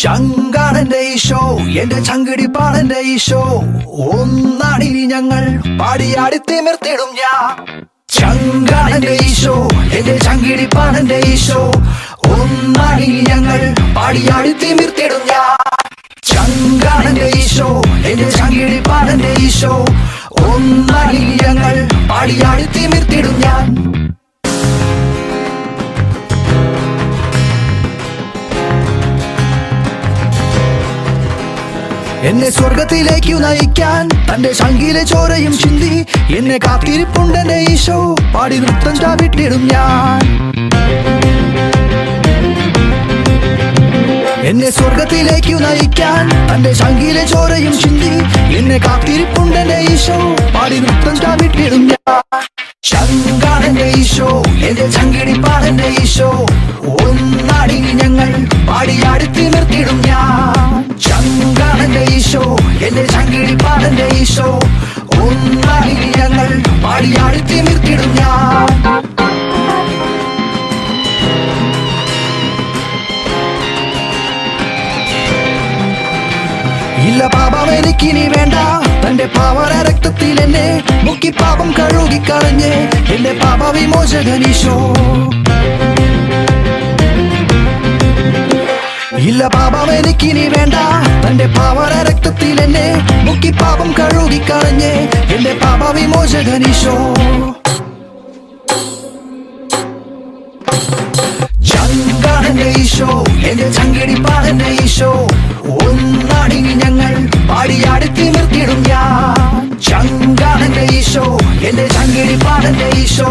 ചങ്കാണെന്റെ ഈശോ, എന്റെ ചങ്കിടിപ്പാണെന്റെ ഈശോ. ഒന്നാണിനി ഞങ്ങൾ പാടിയാടി തിമിർത്തിടും ഞാൻ. ചങ്കാണെന്റെ ഈശോ, എന്റെ ചങ്കിടിപ്പാണെന്റെ ഈശോ. ഒന്നാണിനി ഞങ്ങൾ പാടിയാടി തിമിർത്തിടും ഞാൻ. ചങ്കാണെന്റെ ഈശോ, എന്റെ ചങ്കിടിപ്പാണെന്റെ ഈശോ. ഒന്നാണിനി ഞങ്ങൾ പാടിയാടി തിമിർത്തിടും ഞാൻ. എന്നെ സ്വർഗത്തിലേക്കു നയിക്കാൻ തന്റെ ശങ്കിലെ ചോരയും ചിന്തി എന്നെ കാത്തിരിപ്പുണ്ടെന്റെ ഈശോ. പാടി നൃത്തം ചാവിട്ടിടും ഞാൻ. എന്നെ സ്വർഗത്തിലേക്കു നയിക്കാൻ തന്റെ ശങ്കിലെ ചോരയും ചിന്തി എന്നെ കാത്തിരിപ്പുണ്ടെന്റെ ഈശോ. പാടി നൃത്തം ചാവിട്ടിടും ഞാൻ. ചങ്കാണെന്റെ ഈശോ, എന്റെ ചങ്കിടിപ്പാണെന്റെ ഈശോ. ഒന്നാടി ഞങ്ങൾ പാടിയാടി തിമിർത്തിടും ഞാൻ. ചങ്കാണെന്റെ ഈശോ, എന്റെ ചങ്കിടിപ്പാണെന്റെ ഈശോ. ഒന്നാടി ഞങ്ങൾ പാടിയാടി തിമിർത്തിടും ഞാൻ. ഇല്ല പാപം എനിക്കിനി വേണ്ട, തന്റെ പാവന രക്തത്തിൽ എന്നെ മുക്കി പാപം കഴുകിക്കളഞ്ഞ് എന്റെ പാപവിമോചകനീശോ. ഇല്ല പാപം എനിക്കിനി വേണ്ട, തന്റെ പാവന രക്തത്തിൽ എന്നെ മുക്കി പാപം കഴുകിക്കളഞ്ഞ് എന്റെ പാപവിമോചകനീശോ. ചങ്കാണെന്റെ ഈശോ, എന്റെ ചങ്കിടിപ്പാണെന്റെ ഈശോ. ഒന്നാടി ഞങ്ങൾ പാടിയാടി തിമിർത്തിടും ഞാൻ. ചങ്കാണെന്റെ ഈശോ, എന്റെ ചങ്കിടിപ്പാണെന്റെ ഈശോ.